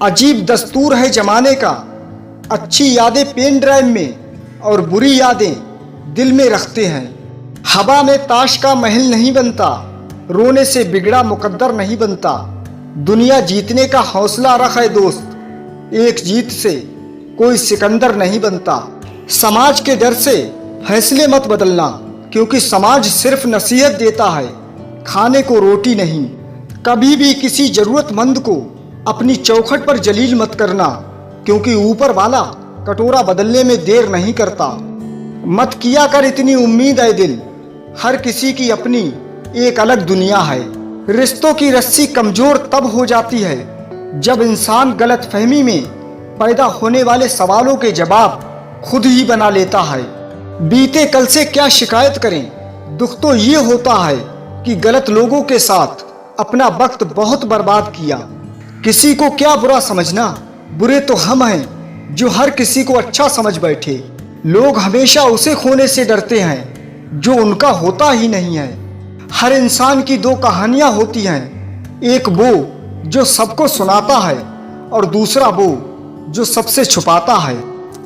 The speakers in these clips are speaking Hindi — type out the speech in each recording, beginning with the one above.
अजीब दस्तूर है जमाने का, अच्छी यादें पेन ड्राइव में और बुरी यादें दिल में रखते हैं। हवा में ताश का महल नहीं बनता, रोने से बिगड़ा मुकद्दर नहीं बनता। दुनिया जीतने का हौसला रख है दोस्त, एक जीत से कोई सिकंदर नहीं बनता। समाज के डर से फैसले मत बदलना, क्योंकि समाज सिर्फ नसीहत देता है, खाने को रोटी नहीं। कभी भी किसी जरूरतमंद को अपनी चौखट पर जलील मत करना, क्योंकि ऊपर वाला कटोरा बदलने में देर नहीं करता। मत किया कर इतनी उम्मीद है दिल, हर किसी की अपनी एक अलग दुनिया है। रिश्तों की रस्सी कमजोर तब हो जाती है जब इंसान गलतफहमी में पैदा होने वाले सवालों के जवाब खुद ही बना लेता है। बीते कल से क्या शिकायत करें, दुख तो ये होता है कि गलत लोगों के साथ अपना वक्त बहुत बर्बाद किया। किसी को क्या बुरा समझना, बुरे तो हम हैं जो हर किसी को अच्छा समझ बैठे। लोग हमेशा उसे खोने से डरते हैं जो उनका होता ही नहीं है। हर इंसान की दो कहानियां होती हैं, एक वो जो सबको सुनाता है और दूसरा वो जो सबसे छुपाता है।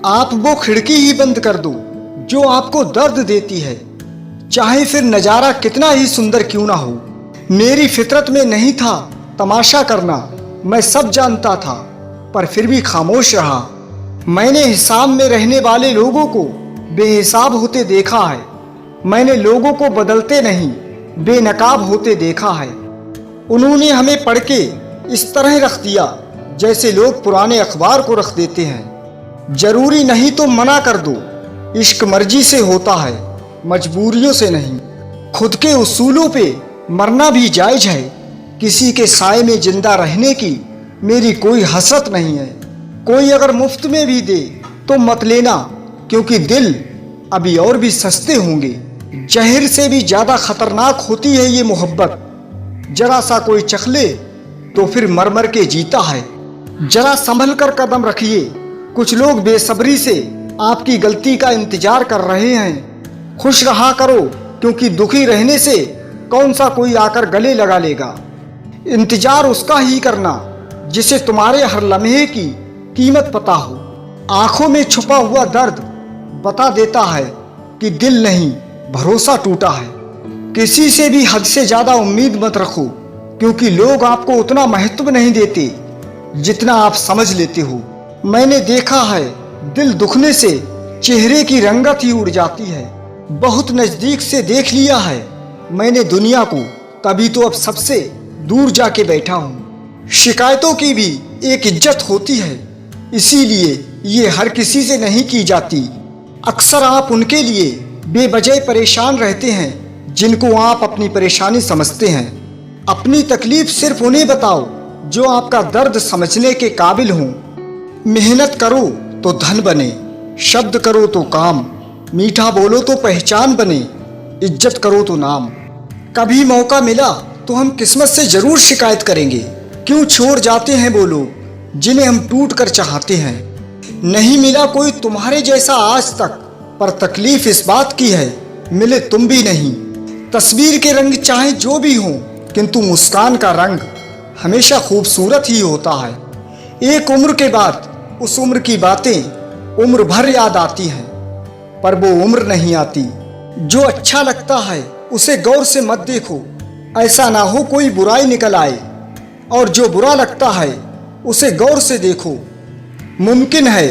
आप वो खिड़की ही बंद कर दो जो आपको दर्द देती है, चाहे फिर नज़ारा कितना ही सुंदर क्यों ना हो। मेरी फितरत में नहीं था तमाशा करना, मैं सब जानता था पर फिर भी खामोश रहा। मैंने हिसाब में रहने वाले लोगों को बेहिसाब होते देखा है। मैंने लोगों को बदलते नहीं बेनकाब होते देखा है। उन्होंने हमें पढ़ के इस तरह रख दिया जैसे लोग पुराने अखबार को रख देते हैं। जरूरी नहीं तो मना कर दो, इश्क मर्जी से होता है, मजबूरियों से नहीं। खुद के उसूलों पे मरना भी जायज है, किसी के साए में जिंदा रहने की मेरी कोई हसरत नहीं है। कोई अगर मुफ्त में भी दे तो मत लेना, क्योंकि दिल अभी और भी सस्ते होंगे। जहर से भी ज़्यादा खतरनाक होती है ये मोहब्बत, जरा सा कोई चख ले तो फिर मर मर के जीता है। जरा संभल कर कदम रखिए, कुछ लोग बेसब्री से आपकी गलती का इंतजार कर रहे हैं। खुश रहा करो, क्योंकि दुखी रहने से कौन सा कोई आकर गले लगा लेगा। इंतजार उसका ही करना जिसे तुम्हारे हर लम्हे की कीमत पता हो। आंखों में छुपा हुआ दर्द बता देता है कि दिल नहीं भरोसा टूटा है। किसी से भी हद से ज्यादा उम्मीद मत रखो, क्योंकि लोग आपको उतना महत्व नहीं देते जितना आप समझ लेते हो। मैंने देखा है दिल दुखने से चेहरे की रंगत ही उड़ जाती है। बहुत नजदीक से देख लिया है मैंने दुनिया को, तभी तो अब सबसे दूर जाके बैठा हूँ। शिकायतों की भी एक इज्जत होती है, इसीलिए ये हर किसी से नहीं की जाती। अक्सर आप उनके लिए बेवजह परेशान रहते हैं जिनको आप अपनी परेशानी समझते हैं। अपनी तकलीफ सिर्फ उन्हें बताओ जो आपका दर्द समझने के काबिल हों। मेहनत करो तो धन बने, शब्द करो तो काम, मीठा बोलो तो पहचान बने, इज्जत करो तो नाम। कभी मौका मिला तो हम किस्मत से जरूर शिकायत करेंगे, क्यों छोड़ जाते हैं वो लोग जिन्हें हम टूट कर चाहते हैं। नहीं मिला कोई तुम्हारे जैसा आज तक, पर तकलीफ इस बात की है मिले तुम भी नहीं। तस्वीर के रंग चाहे जो भी हों, किंतु मुस्कान का रंग हमेशा खूबसूरत ही होता है। एक उम्र के बाद उस उम्र की बातें उम्र भर याद आती हैं, पर वो उम्र नहीं आती। जो अच्छा लगता है उसे गौर से मत देखो, ऐसा ना हो कोई बुराई निकल आए, और जो बुरा लगता है उसे गौर से देखो, मुमकिन है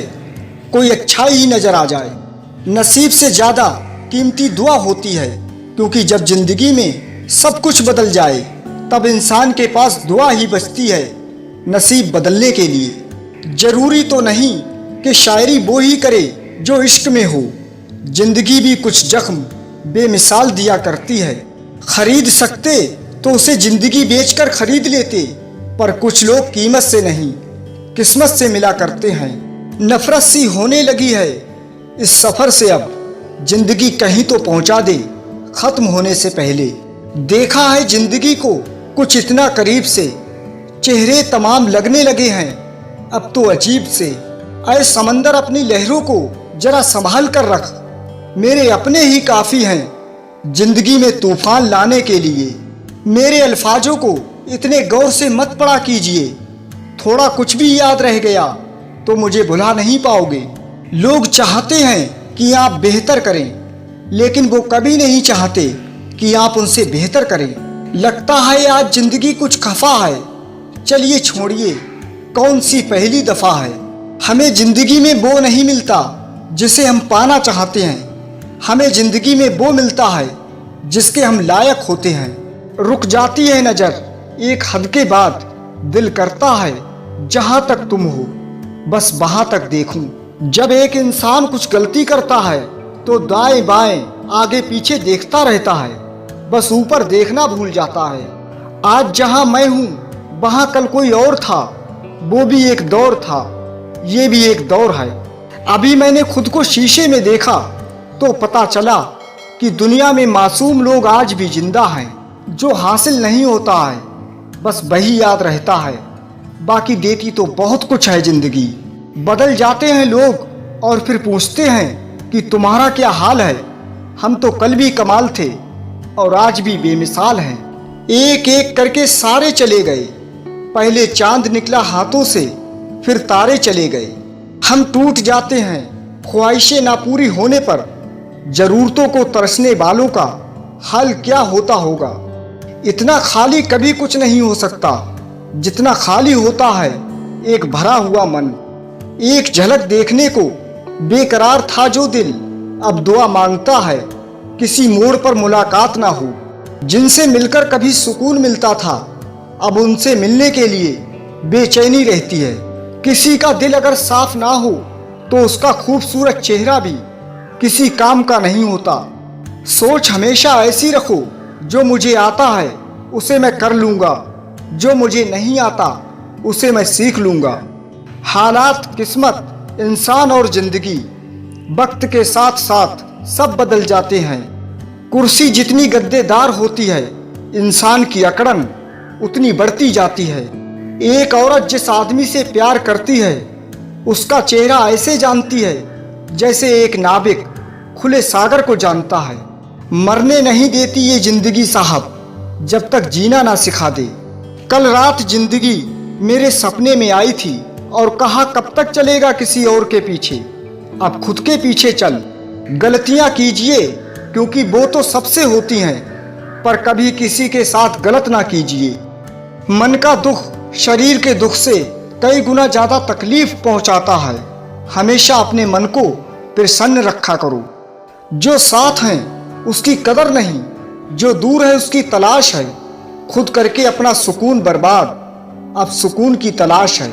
कोई अच्छाई ही नजर आ जाए। नसीब से ज़्यादा कीमती दुआ होती है, क्योंकि जब जिंदगी में सब कुछ बदल जाए तब इंसान के पास दुआ ही बचती है नसीब बदलने के लिए। जरूरी तो नहीं कि शायरी वो ही करे जो इश्क में हो, जिंदगी भी कुछ जख्म बेमिसाल दिया करती है। खरीद सकते तो उसे जिंदगी बेचकर खरीद लेते, पर कुछ लोग कीमत से नहीं किस्मत से मिला करते हैं। नफरत सी होने लगी है इस सफ़र से, अब जिंदगी कहीं तो पहुंचा दे खत्म होने से पहले। देखा है जिंदगी को कुछ इतना करीब से, चेहरे तमाम लगने लगे हैं अब तो अजीब से। ऐ समंदर अपनी लहरों को जरा संभाल कर रख, मेरे अपने ही काफ़ी हैं जिंदगी में तूफान लाने के लिए। मेरे अल्फाजों को इतने गौर से मत पढ़ा कीजिए, थोड़ा कुछ भी याद रह गया तो मुझे भुला नहीं पाओगे। लोग चाहते हैं कि आप बेहतर करें, लेकिन वो कभी नहीं चाहते कि आप उनसे बेहतर करें। लगता है आज जिंदगी कुछ खफा है, चलिए छोड़िए कौन सी पहली दफा है। हमें जिंदगी में वो नहीं मिलता जिसे हम पाना चाहते हैं, हमें जिंदगी में वो मिलता है जिसके हम लायक होते हैं। रुक जाती है नजर एक हद के बाद, दिल करता है जहां तक तुम हो बस वहां तक देखूं। जब एक इंसान कुछ गलती करता है तो दाएं बाएं आगे पीछे देखता रहता है, बस ऊपर देखना भूल जाता है। आज जहां मैं हूं वहां कल कोई और था, वो भी एक दौर था, ये भी एक दौर है। अभी मैंने खुद को शीशे में देखा तो पता चला कि दुनिया में मासूम लोग आज भी जिंदा हैं। जो हासिल नहीं होता है बस वही याद रहता है, बाकी देती तो बहुत कुछ है जिंदगी। बदल जाते हैं लोग और फिर पूछते हैं कि तुम्हारा क्या हाल है। हम तो कल भी कमाल थे और आज भी बेमिसाल हैं। एक एक करके सारे चले गए, पहले चांद निकला हाथों से फिर तारे चले गए। हम टूट जाते हैं ख्वाहिशें ना पूरी होने पर, जरूरतों को तरसने वालों का हाल क्या होता होगा। इतना खाली कभी कुछ नहीं हो सकता जितना खाली होता है एक भरा हुआ मन। एक झलक देखने को बेकरार था जो दिल, अब दुआ मांगता है किसी मोड़ पर मुलाकात ना हो। जिनसे मिलकर कभी सुकून मिलता था अब उनसे मिलने के लिए बेचैनी रहती है। किसी का दिल अगर साफ ना हो तो उसका खूबसूरत चेहरा भी किसी काम का नहीं होता। सोच हमेशा ऐसी रखो, जो मुझे आता है उसे मैं कर लूँगा, जो मुझे नहीं आता उसे मैं सीख लूँगा। हालात, किस्मत, इंसान और जिंदगी वक्त के साथ साथ सब बदल जाते हैं। कुर्सी जितनी गद्देदार होती है इंसान की अकड़न उतनी बढ़ती जाती है। एक औरत जिस आदमी से प्यार करती है उसका चेहरा ऐसे जानती है जैसे एक नाविक खुले सागर को जानता है। मरने नहीं देती ये जिंदगी साहब जब तक जीना ना सिखा दे। कल रात जिंदगी मेरे सपने में आई थी और कहा कब तक चलेगा किसी और के पीछे, अब खुद के पीछे चल। गलतियां कीजिए क्योंकि वो तो सबसे होती हैं, पर कभी किसी के साथ गलत ना कीजिए। मन का दुख शरीर के दुख से कई गुना ज़्यादा तकलीफ पहुंचाता है। हमेशा अपने मन को प्रसन्न रखा करो। जो साथ हैं उसकी कदर नहीं, जो दूर है उसकी तलाश है। खुद करके अपना सुकून बर्बाद, अब सुकून की तलाश है।